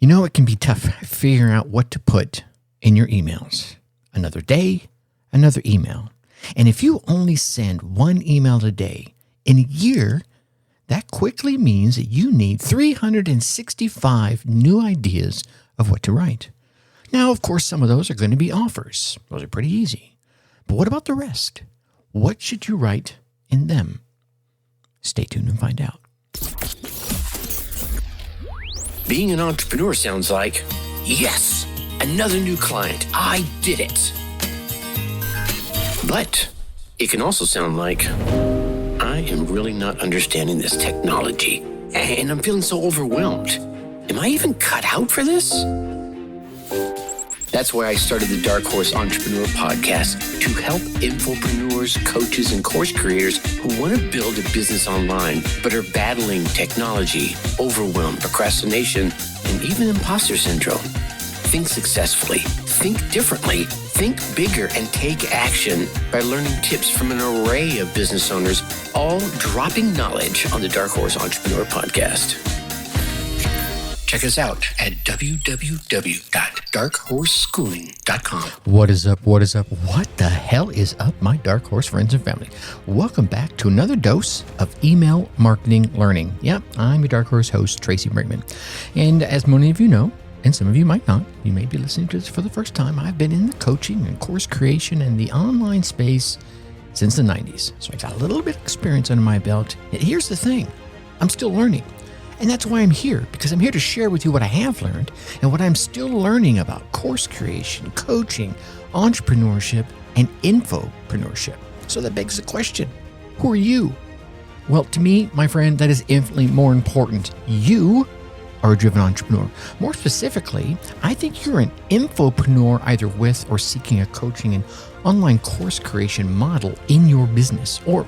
It can be tough figuring out what to put in your emails. Another day, another email. And if you only send one email a day in a year, that quickly means that you need 365 new ideas of what to write. Now, of course, some of those are going to be offers. Those are pretty easy. But what about the rest? What should you write in them? Stay tuned and find out. Being an entrepreneur sounds like, yes, another new client. I did it. But it can also sound like, I am really not understanding this technology, and I'm feeling so overwhelmed. Am I even cut out for this? That's why I started the Dark Horse Entrepreneur Podcast, to help infopreneurs, coaches, and course creators who want to build a business online, but are battling technology, overwhelm, procrastination, and even imposter syndrome. Think successfully, think differently, think bigger, and take action by learning tips from an array of business owners, all dropping knowledge on the Dark Horse Entrepreneur Podcast. Check us out at www.darkhorseschooling.com. What is up? What is up? What the hell is up, my Dark Horse friends and family? Welcome back to another dose of email marketing learning. Yep, I'm your Dark Horse host, Tracy Brinkman. And as many of you know, and some of you might not, you may be listening to this for the first time, I've been in the coaching and course creation and the online space since the 90s. So I got a little bit of experience under my belt. And here's the thing, I'm still learning. And that's why I'm here, because I'm here to share with you what I have learned and what I'm still learning about course creation, coaching, entrepreneurship, and infopreneurship. So that begs the question, who are you? Well, to me, my friend, that is infinitely more important. You are a driven entrepreneur. More specifically, I think you're an infopreneur, either with or seeking a coaching and online course creation model in your business. Or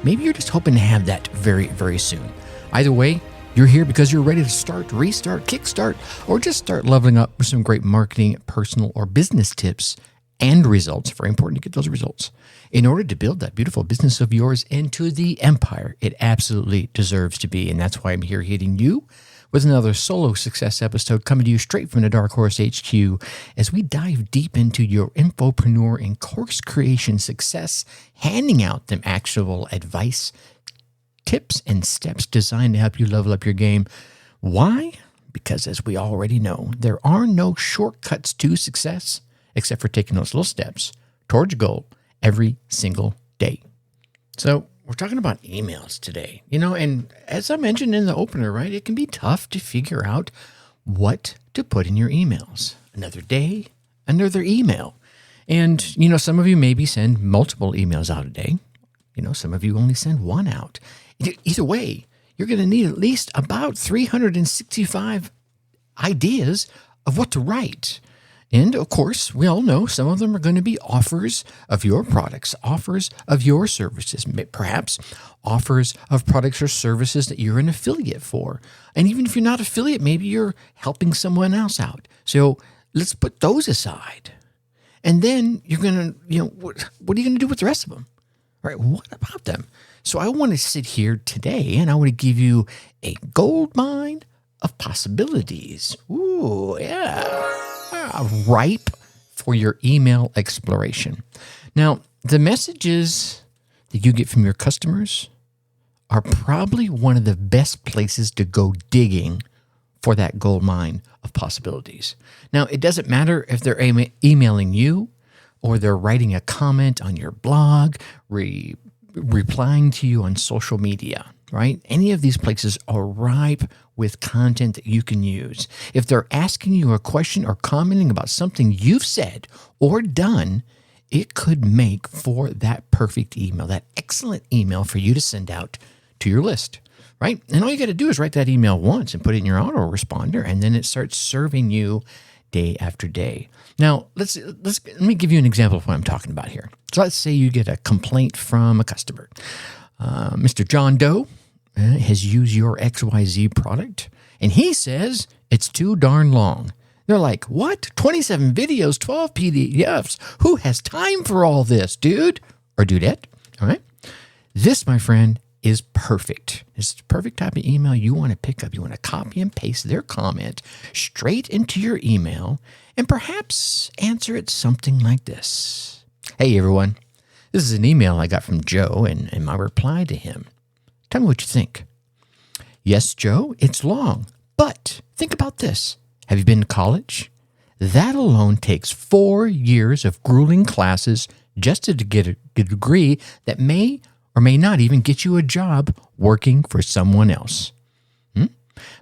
maybe you're just hoping to have that very, very soon. Either way, you're here because you're ready to start, restart, kickstart, or just start leveling up with some great marketing, personal, or business tips and results. Very important to get those results in order to build that beautiful business of yours into the empire it absolutely deserves to be. And that's why I'm here hitting you with another solo success episode coming to you straight from the Dark Horse HQ as we dive deep into your infopreneur and course creation success, handing out them actionable advice, tips and steps designed to help you level up your game. Why? Because as we already know, there are no shortcuts to success except for taking those little steps towards your goal every single day. So we're talking about emails today, and as I mentioned in the opener, right, it can be tough to figure out what to put in your emails. Another day, another email. And, some of you maybe send multiple emails out a day. Some of you only send one out. Either way, you're going to need at least about 365 ideas of what to write. And of course, we all know some of them are going to be offers of your products, offers of your services, perhaps offers of products or services that you're an affiliate for. And even if you're not affiliate, maybe you're helping someone else out. So let's put those aside. And then you're going to, what are you going to do with the rest of them? All right, what about them? So I want to sit here today and I want to give you a gold mine of possibilities. Ooh, yeah. Ripe for your email exploration. Now, the messages that you get from your customers are probably one of the best places to go digging for that gold mine of possibilities. Now, it doesn't matter if they're emailing you or they're writing a comment on your blog, replying to you on social media, right? Any of these places are ripe with content that you can use. If they're asking you a question or commenting about something you've said or done, it could make for that perfect email, that excellent email for you to send out to your list, right? And all you got to do is write that email once and put it in your autoresponder, and then it starts serving you day after day. Now, let me give you an example of what I'm talking about here. So let's say you get a complaint from a customer. Mr. John Doe has used your XYZ product, and he says it's too darn long. They're like, what? 27 videos, 12 PDFs. Who has time for all this, dude? Or dudette, all right? This, my friend, is perfect. It's the perfect type of email you want to pick up. You want to copy and paste their comment straight into your email and perhaps answer it something like this. Hey, everyone. This is an email I got from Joe and my reply to him. Tell me what you think. Yes, Joe, it's long, but think about this. Have you been to college? That alone takes 4 years of grueling classes just to get a degree that may or may not even get you a job working for someone else.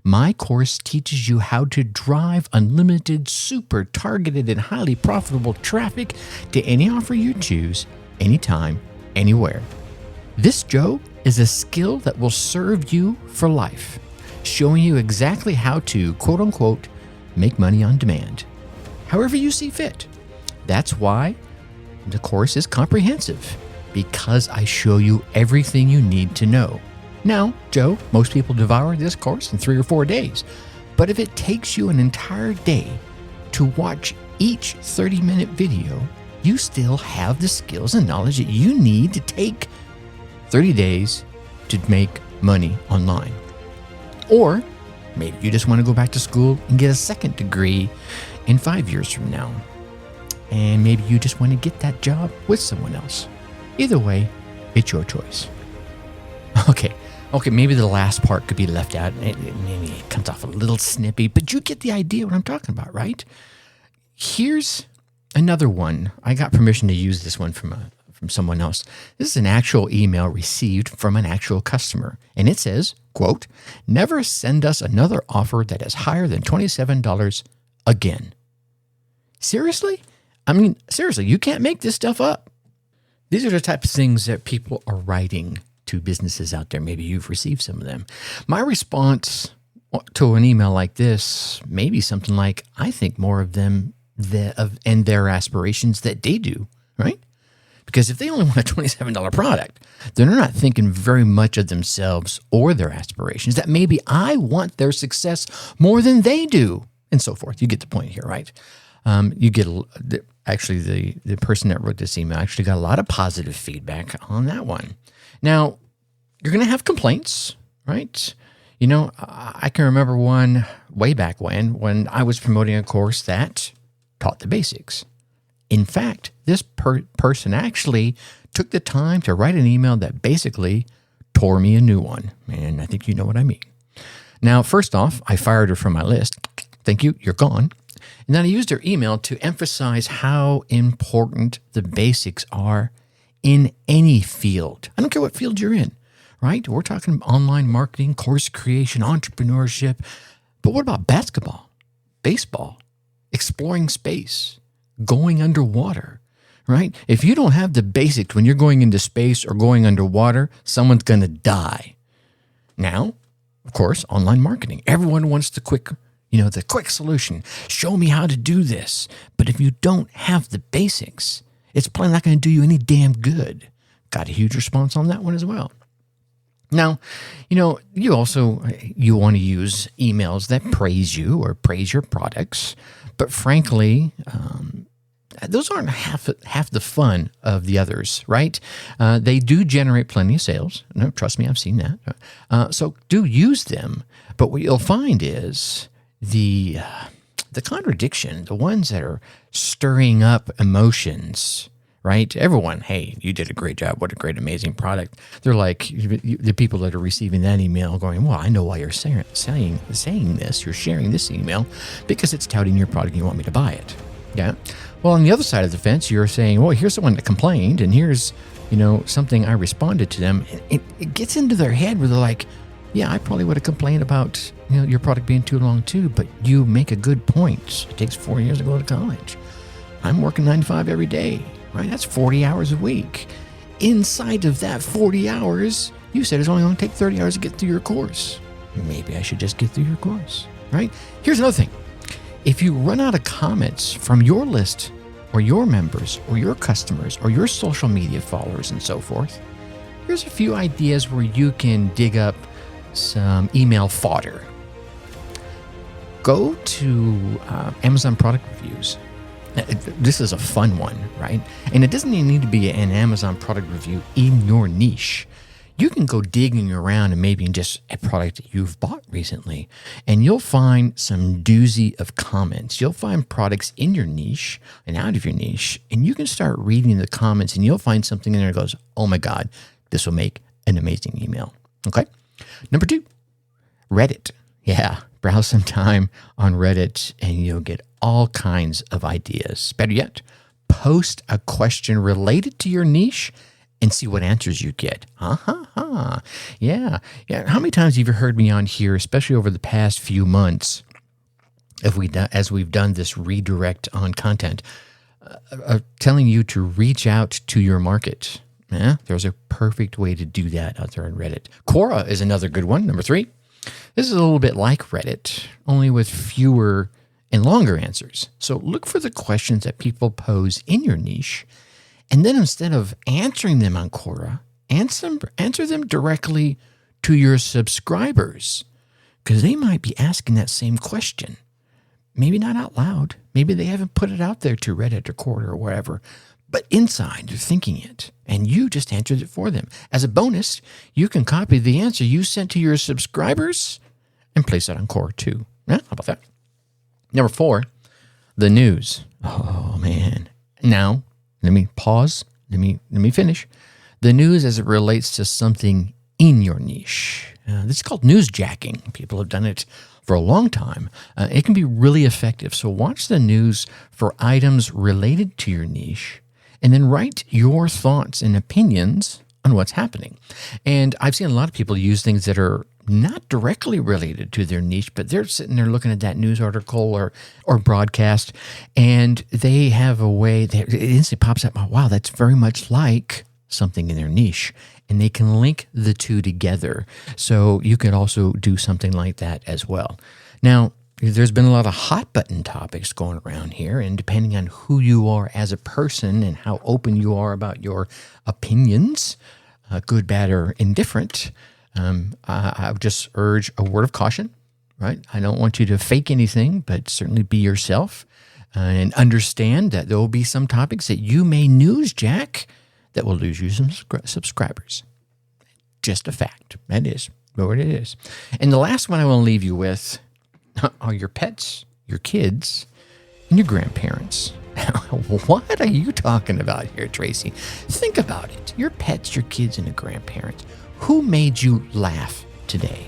My course teaches you how to drive unlimited, super targeted, and highly profitable traffic to any offer you choose, anytime, anywhere. This, Joe, is a skill that will serve you for life, showing you exactly how to, quote unquote, make money on demand, however you see fit. That's why the course is comprehensive, because I show you everything you need to know. Now, Joe, most people devour this course in 3 or 4 days, but if it takes you an entire day to watch each 30-minute video, you still have the skills and knowledge that you need to take 30 days to make money online. Or maybe you just want to go back to school and get a second degree in 5 years from now. And maybe you just want to get that job with someone else. Either way, it's your choice. Okay, maybe the last part could be left out. Maybe it comes off a little snippy, but you get the idea what I'm talking about, right? Here's another one. I got permission to use this one from someone else. This is an actual email received from an actual customer. And it says, quote, "Never send us another offer that is higher than $27 again." Seriously? I mean, seriously, you can't make this stuff up. These are the types of things that people are writing to businesses out there. Maybe you've received some of them. My response to an email like this may be something like, I think more of them and their aspirations that they do, right? Because if they only want a $27 product, then they're not thinking very much of themselves or their aspirations, that maybe I want their success more than they do, and so forth. You get the point here, right? You get the person that wrote this email actually got a lot of positive feedback on that one. Now, you're going to have complaints, right? You know, I can remember one way back when I was promoting a course that taught the basics. In fact, this person actually took the time to write an email that basically tore me a new one. And I think you know what I mean. Now, first off, I fired her from my list. Thank you, you're gone. And then I used her email to emphasize how important the basics are in any field. I don't care what field you're in, right? We're talking online marketing, course creation, entrepreneurship. But what about basketball, baseball, exploring space, going underwater, right? If you don't have the basics when you're going into space or going underwater, someone's going to die. Now, of course, online marketing. Everyone wants the quick solution. Show me how to do this. But if you don't have the basics, it's probably not going to do you any damn good. Got a huge response on that one as well. Now, you want to use emails that praise you or praise your products. But frankly, those aren't half the fun of the others, right? They do generate plenty of sales. No, trust me, I've seen that. So do use them. But what you'll find is the contradiction, the ones that are stirring up emotions, right? Everyone, hey, you did a great job. What a great, amazing product. They're like the people that are receiving that email going, well, I know why you're saying this. You're sharing this email because it's touting your product and you want me to buy it. Yeah. Well, on the other side of the fence, you're saying, well, here's someone that complained and here's, something I responded to them. It gets into their head where they're like, yeah, I probably would have complained about your product being too long too, but you make a good point. It takes 4 years to go to college. I'm working 9 to 5 every day, right? That's 40 hours a week. Inside of that 40 hours, you said it's only going to take 30 hours to get through your course. Maybe I should just get through your course, right? Here's another thing. If you run out of comments from your list or your members or your customers or your social media followers and so forth, here's a few ideas where you can dig up some email fodder. Go to Amazon product reviews. This is a fun one, right? And it doesn't even need to be an Amazon product review in your niche. you can go digging around and maybe in just a product that you've bought recently, and you'll find some doozy of comments. You'll find products in your niche and out of your niche, and you can start reading the comments, and you'll find something in there that goes, oh my God, this will make an amazing email. Okay. Number 2, Reddit. Yeah. Browse some time on Reddit, and you'll get all kinds of ideas. Better yet, post a question related to your niche and see what answers you get. Yeah. How many times have you heard me on here, especially over the past few months, as we've done this redirect on content, telling you to reach out to your market? Yeah, there's a perfect way to do that out there on Reddit. Quora is another good one. Number 3. This is a little bit like Reddit, only with fewer and longer answers. So look for the questions that people pose in your niche, and then instead of answering them on Quora, answer them directly to your subscribers, because they might be asking that same question. Maybe not out loud. Maybe they haven't put it out there to Reddit or Quora or wherever, but inside they're thinking it, and you just answered it for them. As a bonus, you can copy the answer you sent to your subscribers and place it on Quora too. Yeah, how about that? Number 4, the news. Oh man. Now, let me pause. Let me finish. The news as it relates to something in your niche. This is called newsjacking. People have done it for a long time. It can be really effective. So watch the news for items related to your niche, and then write your thoughts and opinions on what's happening. And I've seen a lot of people use things that are not directly related to their niche, but they're sitting there looking at that news article or broadcast, and they have a way that it instantly pops up, oh, wow, that's very much like something in their niche, and they can link the two together. So you could also do something like that as well. Now, there's been a lot of hot button topics going around here, and depending on who you are as a person and how open you are about your opinions, good, bad, or indifferent, I would just urge a word of caution, right? I don't want you to fake anything, but certainly be yourself, and understand that there will be some topics that you may newsjack that will lose you some subscribers. Just a fact. That is what it is. And the last one I want to leave you with are your pets, your kids, and your grandparents. What are you talking about here, Tracy? Think about it. Your pets, your kids, and the grandparents. Who made you laugh today?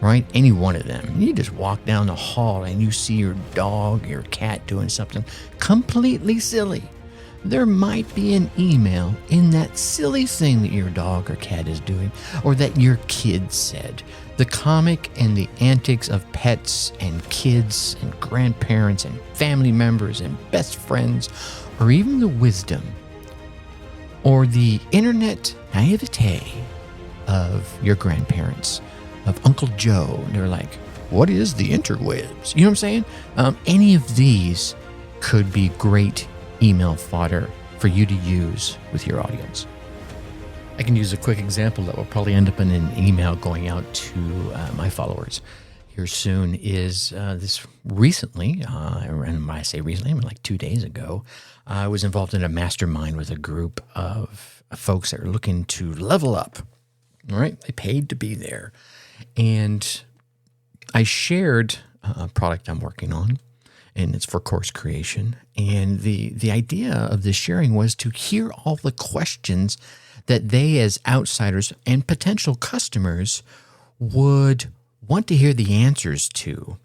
Right? Any one of them. You just walk down the hall and you see your dog, your cat doing something completely silly. There might be an email in that silly thing that your dog or cat is doing, or that your kid said. The comic and the antics of pets and kids and grandparents and family members and best friends, or even the wisdom or the internet naivete of your grandparents, of Uncle Joe. And they're like, what is the interwebs? You know what I'm saying? Any of these could be great email fodder for you to use with your audience. I can use a quick example that will probably end up in an email going out to my followers here soon. Is this recently, and when I say recently, I mean like 2 days ago, I was involved in a mastermind with a group of folks that are looking to level up. All right, they paid to be there. And I shared a product I'm working on, and it's for course creation. And the idea of this sharing was to hear all the questions that they as outsiders and potential customers would want to hear the answers to.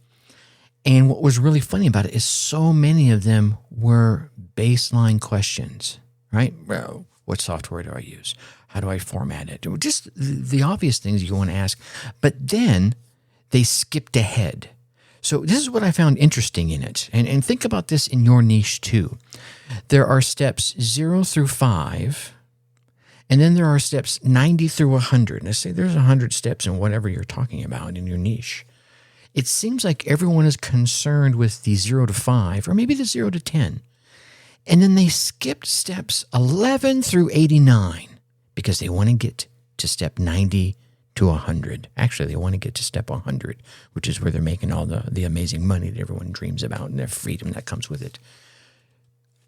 And what was really funny about it is so many of them were baseline questions, right? Well, what software do I use? How do I format it? Just the obvious things you want to ask. But then they skipped ahead. So this is what I found interesting in it. And think about this in your niche too. There are steps 0 through 5, and then there are steps 90 through 100. Let's say there's 100 steps in whatever you're talking about in your niche. It seems like everyone is concerned with the 0 to 5, or maybe the 0 to 10. And then they skipped steps 11 through 89 because they want to get to step 90 to 100. Actually, they want to get to step 100, which is where they're making all the amazing money that everyone dreams about and the freedom that comes with it.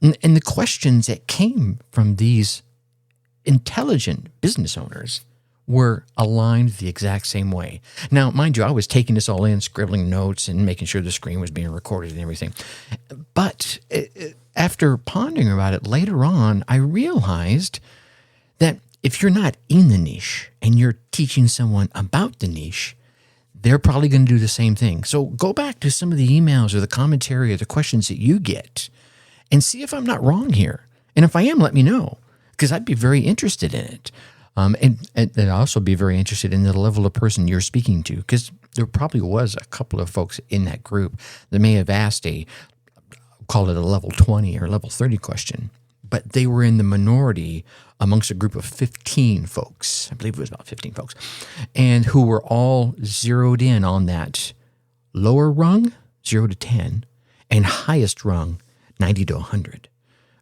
And the questions that came from these intelligent business owners were aligned the exact same way. Now, mind you, I was taking this all in, scribbling notes and making sure the screen was being recorded and everything. But after pondering about it later on, I realized that if you're not in the niche and you're teaching someone about the niche, they're probably going to do the same thing. So go back to some of the emails or the commentary or the questions that you get and see if I'm not wrong here. And if I am, let me know, because I'd be very interested in it. And I'd also be very interested in the level of person you're speaking to, because there probably was a couple of folks in that group that may have asked call it a level 20 or level 30 question, but they were in the minority amongst a group of 15 folks. I believe it was about 15 folks, and who were all zeroed in on that lower rung, 0 to 10, and highest rung, 90 to 100.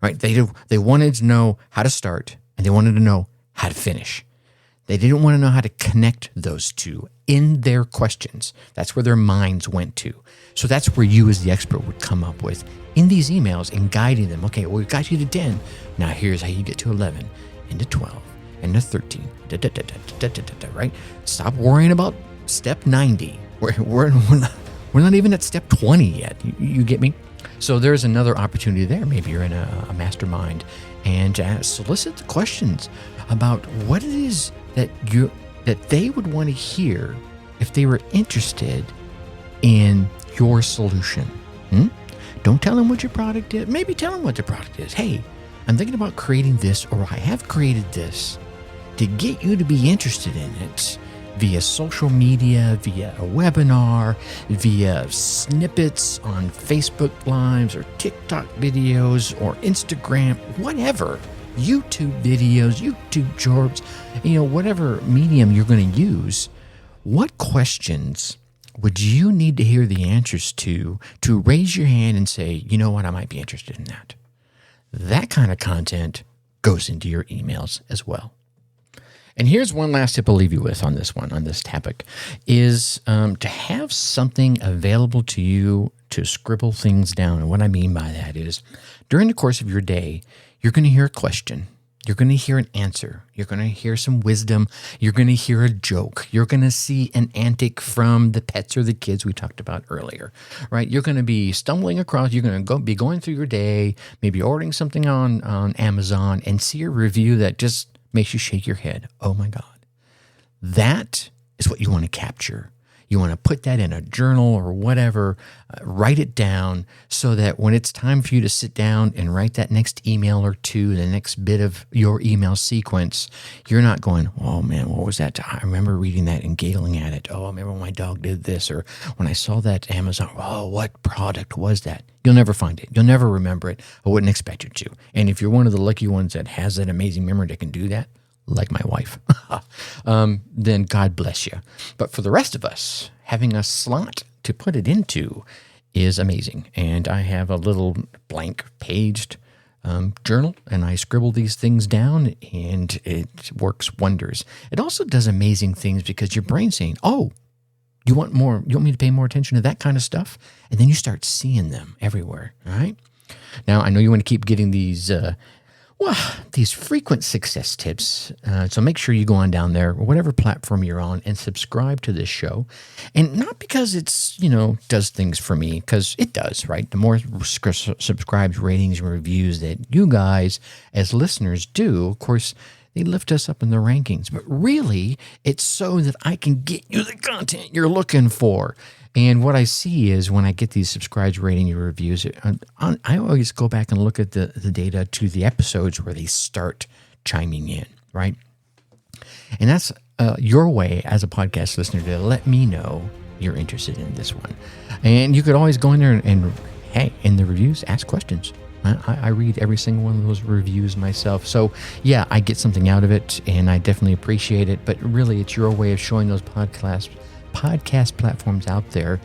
Right? They wanted to know how to start, and they wanted to know how to finish. They didn't want to know how to connect those two in their questions. That's where their minds went to. So that's where you as the expert would come up with in these emails and guiding them. Okay, well, we got you to 10. Now here's how you get to 11 and to 12 and to 13. Right? Stop worrying about step 90. We're not even at step 20 yet. You get me? So there's another opportunity there. Maybe you're in a mastermind and solicit the questions about what it is that they would want to hear if they were interested in your solution. Don't tell them what your product is. Maybe tell them what the product is. Hey, I'm thinking about creating this, or I have created this to get you to be interested in it via social media, via a webinar, via snippets on Facebook Lives or TikTok videos or Instagram, whatever, YouTube videos, YouTube shorts, whatever medium you're going to use. What questions would you need to hear the answers to raise your hand and say, you know what, I might be interested in that? That kind of content goes into your emails as well. And here's one last tip I'll leave you with on this topic, is to have something available to you to scribble things down. And what I mean by that is, during the course of your day, you're going to hear a question. You're going to hear an answer. You're going to hear some wisdom. You're going to hear a joke. You're going to see an antic from the pets or the kids we talked about earlier, right? You're going to be stumbling across. You're going to be going through your day, maybe ordering something on Amazon, and see a review that just makes you shake your head. Oh my God. That is what you want to capture. You want to put that in a journal or whatever, write it down so that when it's time for you to sit down and write that next email or two, the next bit of your email sequence, you're not going, oh man, what was that? I remember reading that and giggling at it. Oh, I remember when my dog did this, or when I saw that Amazon, oh, what product was that? You'll never find it. You'll never remember it. I wouldn't expect you to. And if you're one of the lucky ones that has that amazing memory that can do that, like my wife, then God bless you. But for the rest of us, having a slot to put it into is amazing. And I have a little blank paged journal, and I scribble these things down, and it works wonders. It also does amazing things because your brain's saying, oh, you want more? You want me to pay more attention to that kind of stuff? And then you start seeing them everywhere, all right? Now, I know you want to keep getting these frequent success tips. So make sure you go on down there, whatever platform you're on, and subscribe to this show. And not because it's, does things for me, because it does, right? The more subscribes, ratings, and reviews that you guys as listeners do, of course, they lift us up in the rankings. But really, it's so that I can get you the content you're looking for. And what I see is when I get these subscribes, rating, and reviews, I always go back and look at the data to the episodes where they start chiming in, right? And that's your way as a podcast listener to let me know you're interested in this one. And you could always go in there and hey, in the reviews, ask questions. I read every single one of those reviews myself. So yeah, I get something out of it, and I definitely appreciate it. But really, it's your way of showing those podcast platforms out there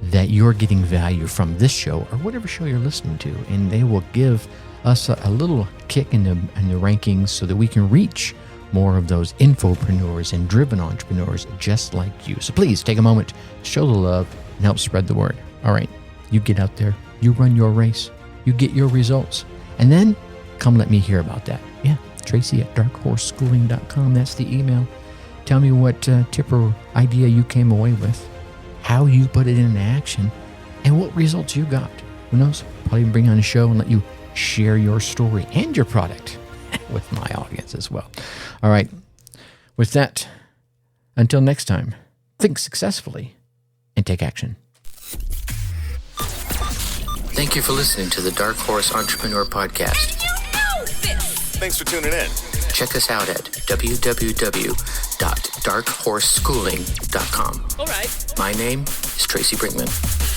that you're getting value from this show or whatever show you're listening to, and they will give us a little kick in the rankings so that we can reach more of those infopreneurs and driven entrepreneurs just like you. So please take a moment, show the love, and help spread the word. All right, you get out there, you run your race, you get your results, and then come let me hear about that. Yeah, Tracy at darkhorseschooling.com. That's the email. Tell me what tip or idea you came away with, how you put it into action, and what results you got. Who knows? Probably even bring you on a show and let you share your story and your product with my audience as well. All right. With that, until next time, think successfully and take action. Thank you for listening to the Dark Horse Entrepreneur Podcast. Thanks for tuning in. Check us out at www.darkhorseschooling.com. All right. My name is Tracy Brinkman.